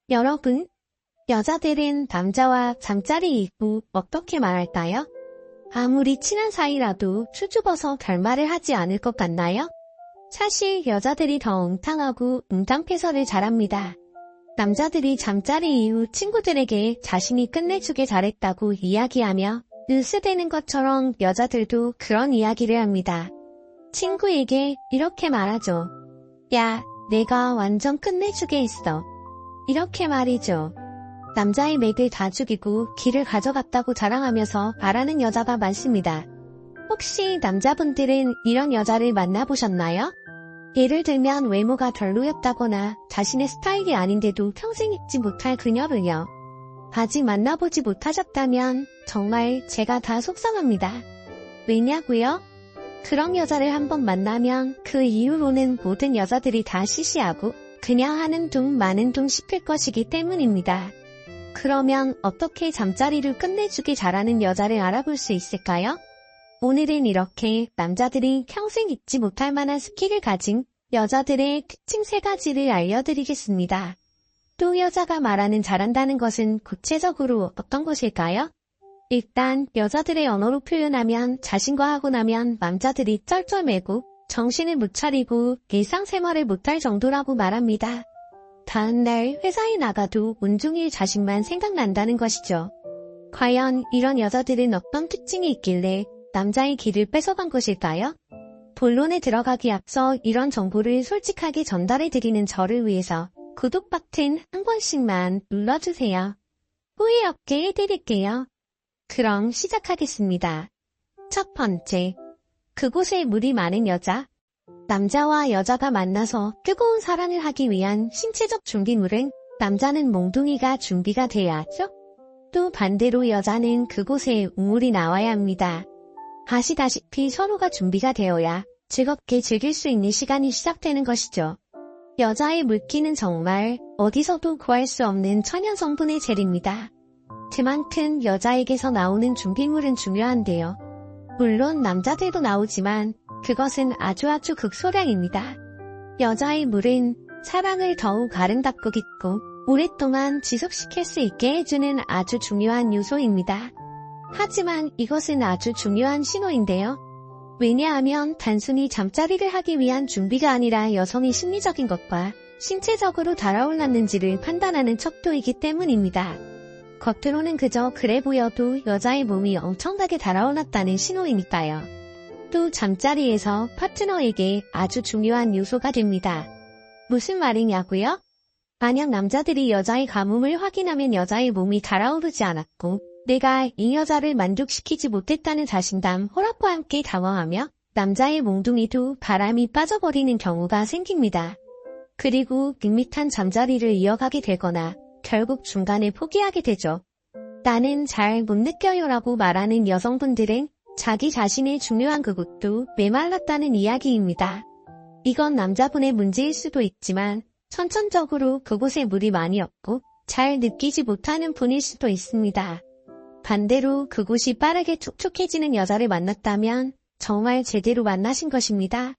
여러분, 여자들은 남자와 잠자리 이후 어떻게 말할까요? 아무리 친한 사이라도 수줍어서 별말을 하지 않을 것 같나요? 사실 여자들이 더 웅탕하고 웅탕패설을 잘합니다. 남자들이 잠자리 이후 친구들에게 자신이 끝내주게 잘했다고 이야기하며 으스대는 것처럼 여자들도 그런 이야기를 합니다. 친구에게 이렇게 말하죠. 야, 내가 완전 끝내주게 했어. 이렇게 말이죠. 남자의 맥을 다 죽이고 기를 가져갔다고 자랑하면서 말하는 여자가 많습니다. 혹시 남자분들은 이런 여자를 만나보셨나요? 예를 들면 외모가 별로였다거나 자신의 스타일이 아닌데도 평생 잊지 못할 그녀를요. 아직 만나보지 못하셨다면 정말 제가 다 속상합니다. 왜냐고요? 그런 여자를 한번 만나면 그 이후로는 모든 여자들이 다 시시하고 그냥 하는 둥 마는 둥 싶을 것이기 때문입니다. 그러면 어떻게 잠자리를 끝내주기 잘하는 여자를 알아볼 수 있을까요? 오늘은 이렇게 남자들이 평생 잊지 못할 만한 스킬을 가진 여자들의 특징 3가지를 알려드리겠습니다. 또 여자가 말하는 잘한다는 것은 구체적으로 어떤 것일까요? 일단 여자들의 언어로 표현하면 자신과 하고 나면 남자들이 쩔쩔매고 정신을 못 차리고 일상생활을 못할 정도라고 말합니다. 다음날 회사에 나가도 온종일 자신만 생각난다는 것이죠. 과연 이런 여자들은 어떤 특징이 있길래 남자의 길을 뺏어간 것일까요? 본론에 들어가기 앞서 이런 정보를 솔직하게 전달해드리는 저를 위해서 구독 버튼 한 번씩만 눌러주세요. 후회 없게 해드릴게요. 그럼 시작하겠습니다. 첫 번째, 그곳에 물이 많은 여자. 남자와 여자가 만나서 뜨거운 사랑을 하기 위한 신체적 준비물은 남자는 몽둥이가 준비가 돼야 하죠. 또 반대로 여자는 그곳에 우물이 나와야 합니다. 아시다시피 서로가 준비가 되어야 즐겁게 즐길 수 있는 시간이 시작되는 것이죠. 여자의 물기는 정말 어디서도 구할 수 없는 천연 성분의 젤입니다. 그만큼 여자에게서 나오는 준비물은 중요한데요. 물론 남자들도 나오지만 그것은 아주 극소량입니다. 여자의 물은 사랑을 더욱 아름답고 깊고 오랫동안 지속시킬 수 있게 해주는 아주 중요한 요소입니다. 하지만 이것은 아주 중요한 신호인데요. 왜냐하면 단순히 잠자리를 하기 위한 준비가 아니라 여성이 심리적인 것과 신체적으로 달아올랐는지를 판단하는 척도이기 때문입니다. 겉으로는 그저 그래 보여도 여자의 몸이 엄청나게 달아올랐다는 신호이니까요. 또 잠자리에서 파트너에게 아주 중요한 요소가 됩니다. 무슨 말이냐고요? 만약 남자들이 여자의 가뭄을 확인하면 여자의 몸이 달아오르지 않았고 내가 이 여자를 만족시키지 못했다는 자신감, 허락과 함께 당황하며 남자의 몽둥이도 바람이 빠져버리는 경우가 생깁니다. 그리고 밋밋한 잠자리를 이어가게 되거나 결국 중간에 포기하게 되죠. 나는 잘 못 느껴요라고 말하는 여성분들은 자기 자신의 중요한 그곳도 메말랐다는 이야기입니다. 이건 남자분의 문제일 수도 있지만 선천적으로 그곳에 물이 많이 없고 잘 느끼지 못하는 분일 수도 있습니다. 반대로 그곳이 빠르게 촉촉해지는 여자를 만났다면 정말 제대로 만나신 것입니다.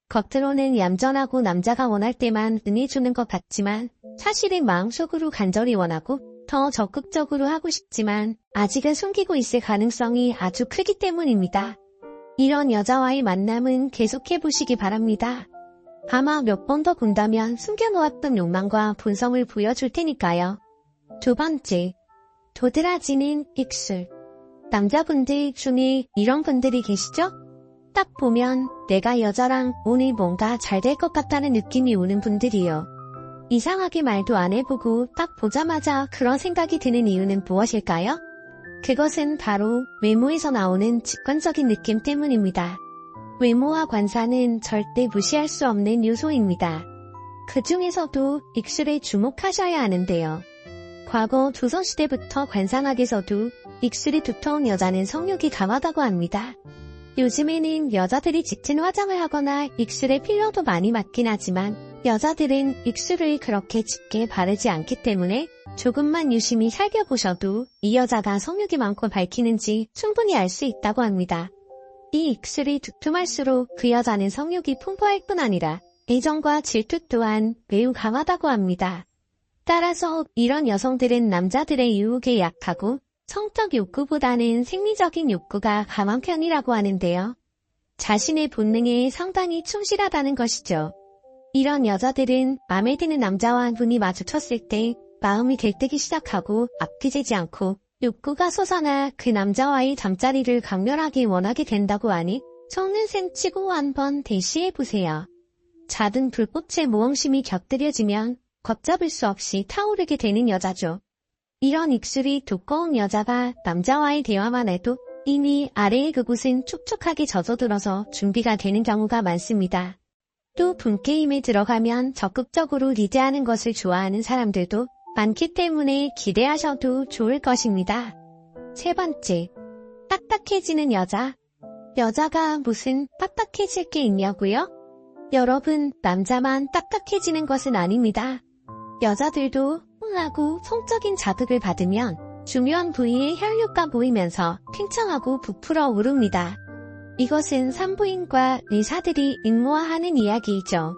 겉으로는 얌전하고 남자가 원할 때만 응해주는 것 같지만 사실은 마음속으로 간절히 원하고 더 적극적으로 하고 싶지만 아직은 숨기고 있을 가능성이 아주 크기 때문입니다. 이런 여자와의 만남은 계속해보시기 바랍니다. 아마 몇 번 더 본다면 숨겨놓았던 욕망과 본성을 보여줄 테니까요. 두 번째, 도드라지는 입술. 남자분들 중에 이런 분들이 계시죠? 딱 보면 내가 여자랑 오늘 뭔가 잘 될 것 같다는 느낌이 오는 분들이요. 이상하게 말도 안 해보고 딱 보자마자 그런 생각이 드는 이유는 무엇일까요? 그것은 바로 외모에서 나오는 직관적인 느낌 때문입니다. 외모와 관사는 절대 무시할 수 없는 요소입니다. 그 중에서도 입술에 주목하셔야 하는데요. 과거 조선시대부터 관상학에서도 입술이 두터운 여자는 성욕이 강하다고 합니다. 요즘에는 여자들이 짙은 화장을 하거나 입술에 필러도 많이 맞긴 하지만 여자들은 입술을 그렇게 짙게 바르지 않기 때문에 조금만 유심히 살펴보셔도 이 여자가 성욕이 많고 밝히는지 충분히 알 수 있다고 합니다. 이 입술이 두툼할수록 그 여자는 성욕이 풍부할 뿐 아니라 애정과 질투 또한 매우 강하다고 합니다. 따라서 이런 여성들은 남자들의 유혹에 약하고 성적 욕구보다는 생리적인 욕구가 강한 편이라고 하는데요. 자신의 본능에 상당히 충실하다는 것이죠. 이런 여자들은 마음에 드는 남자와 눈이 마주쳤을 때 마음이 들뜨기 시작하고 앞뒤지지 않고 욕구가 솟아나 그 남자와의 잠자리를 강렬하게 원하게 된다고 하니 속는 셈 치고 한번 대시해보세요. 작은 불꽃에 모험심이 곁들여지면 걷잡을 수 없이 타오르게 되는 여자죠. 이런 입술이 두꺼운 여자가 남자와의 대화만 해도 이미 아래의 그곳은 촉촉하게 젖어들어서 준비가 되는 경우가 많습니다. 또 분게임에 들어가면 적극적으로 리드하는 것을 좋아하는 사람들도 많기 때문에 기대하셔도 좋을 것입니다. 세 번째, 딱딱해지는 여자. 여자가 무슨 딱딱해질 게 있냐고요? 여러분, 남자만 딱딱해지는 것은 아닙니다. 여자들도 흥하고 성적인 자극을 받으면 중요한 부위의 혈류가 보이면서 팽창하고 부풀어 오릅니다. 이것은 산부인과 의사들이 임무화하는 이야기이죠.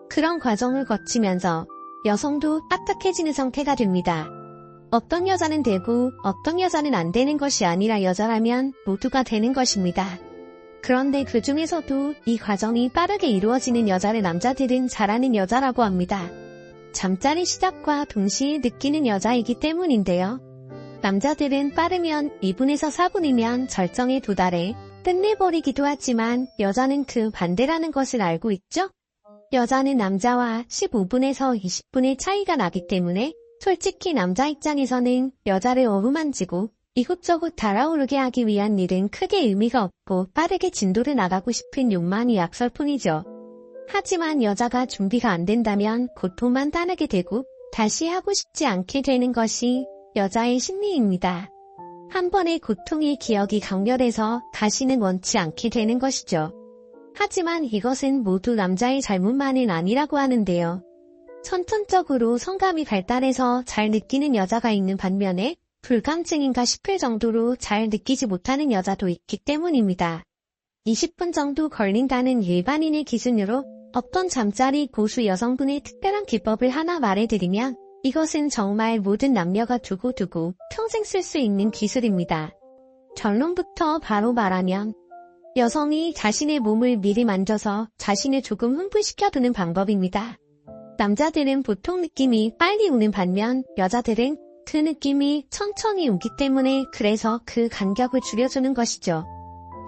그런 과정을 거치면서 여성도 딱딱해지는 상태가 됩니다. 어떤 여자는 되고 어떤 여자는 안 되는 것이 아니라 여자라면 모두가 되는 것입니다. 그런데 그 중에서도 이 과정이 빠르게 이루어지는 여자를 남자들은 잘하는 여자라고 합니다. 잠자리 시작과 동시에 느끼는 여자이기 때문인데요. 남자들은 빠르면 2분에서 4분이면 절정에 도달해 끝내버리기도 하지만 여자는 그 반대라는 것을 알고 있죠? 여자는 남자와 15분에서 20분의 차이가 나기 때문에 솔직히 남자 입장에서는 여자를 어루만지고 이곳저곳 달아오르게 하기 위한 일은 크게 의미가 없고 빠르게 진도를 나가고 싶은 욕망이 앞설 뿐이죠. 하지만 여자가 준비가 안 된다면 고통만 따르게 되고 다시 하고 싶지 않게 되는 것이 여자의 심리입니다. 한 번의 고통의 기억이 강렬해서 다시는 원치 않게 되는 것이죠. 하지만 이것은 모두 남자의 잘못만은 아니라고 하는데요. 선천적으로 성감이 발달해서 잘 느끼는 여자가 있는 반면에 불감증인가 싶을 정도로 잘 느끼지 못하는 여자도 있기 때문입니다. 20분 정도 걸린다는 일반인의 기준으로 어떤 잠자리 고수 여성분의 특별한 기법을 하나 말해드리면 이것은 정말 모든 남녀가 두고두고 평생 쓸 수 있는 기술입니다. 결론부터 바로 말하면 여성이 자신의 몸을 미리 만져서 자신을 조금 흥분시켜두는 방법입니다. 남자들은 보통 느낌이 빨리 오는 반면 여자들은 그 느낌이 천천히 오기 때문에 그래서 그 간격을 줄여주는 것이죠.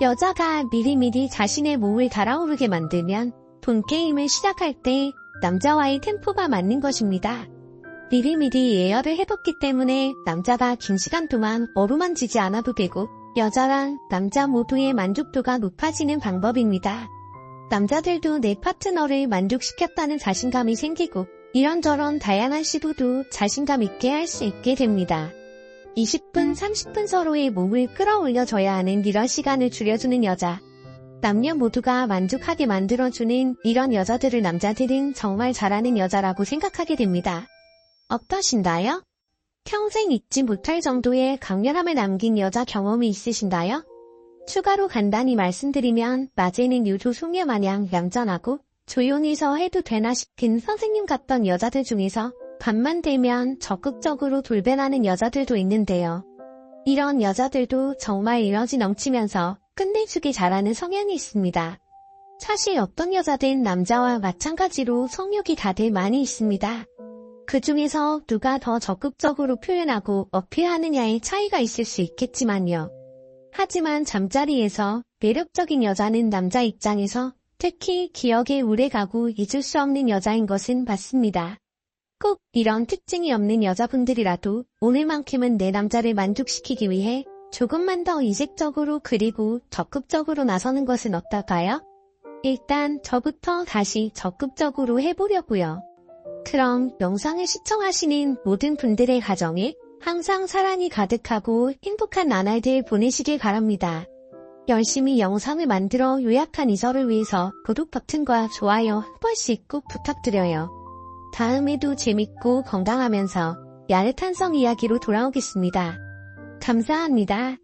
여자가 미리미리 자신의 몸을 달아오르게 만들면 본 게임을 시작할 때 남자와의 템포가 맞는 것입니다. 미리미리 예열을 해뒀기 때문에 남자가 긴 시간 동안 어루만지지 않아도 되고 여자랑 남자 모두의 만족도가 높아지는 방법입니다. 남자들도 내 파트너를 만족시켰다는 자신감이 생기고 이런저런 다양한 시도도 자신감 있게 할 수 있게 됩니다. 20분, 30분 서로의 몸을 끌어올려줘야 하는 이런 시간을 줄여주는 여자. 남녀 모두가 만족하게 만들어주는 이런 여자들을 남자들은 정말 잘하는 여자라고 생각하게 됩니다. 어떠신가요? 평생 잊지 못할 정도의 강렬함을 남긴 여자 경험이 있으신가요? 추가로 간단히 말씀드리면 낮에는 유조 숙녀 마냥 얌전하고 조용히서 해도 되나 싶은 선생님 같던 여자들 중에서 밤만 되면 적극적으로 돌변하는 여자들도 있는데요. 이런 여자들도 정말 에너지 넘치면서 끝내주기 잘하는 성향이 있습니다. 사실 어떤 여자든 남자와 마찬가지로 성욕이 다들 많이 있습니다. 그 중에서 누가 더 적극적으로 표현하고 어필하느냐의 차이가 있을 수 있겠지만요. 하지만 잠자리에서 매력적인 여자는 남자 입장에서 특히 기억에 오래가고 잊을 수 없는 여자인 것은 맞습니다. 꼭 이런 특징이 없는 여자분들이라도 오늘만큼은 내 남자를 만족시키기 위해 조금만 더 이색적으로 그리고 적극적으로 나서는 것은 어떨까요? 일단 저부터 다시 적극적으로 해보려고요. 그럼 영상을 시청하시는 모든 분들의 가정에 항상 사랑이 가득하고 행복한 나날들 보내시길 바랍니다. 열심히 영상을 만들어 요약한 이서를 위해서 구독 버튼과 좋아요 한 번씩 꼭 부탁드려요. 다음에도 재밌고 건강하면서 야릇한 성 이야기로 돌아오겠습니다. 감사합니다.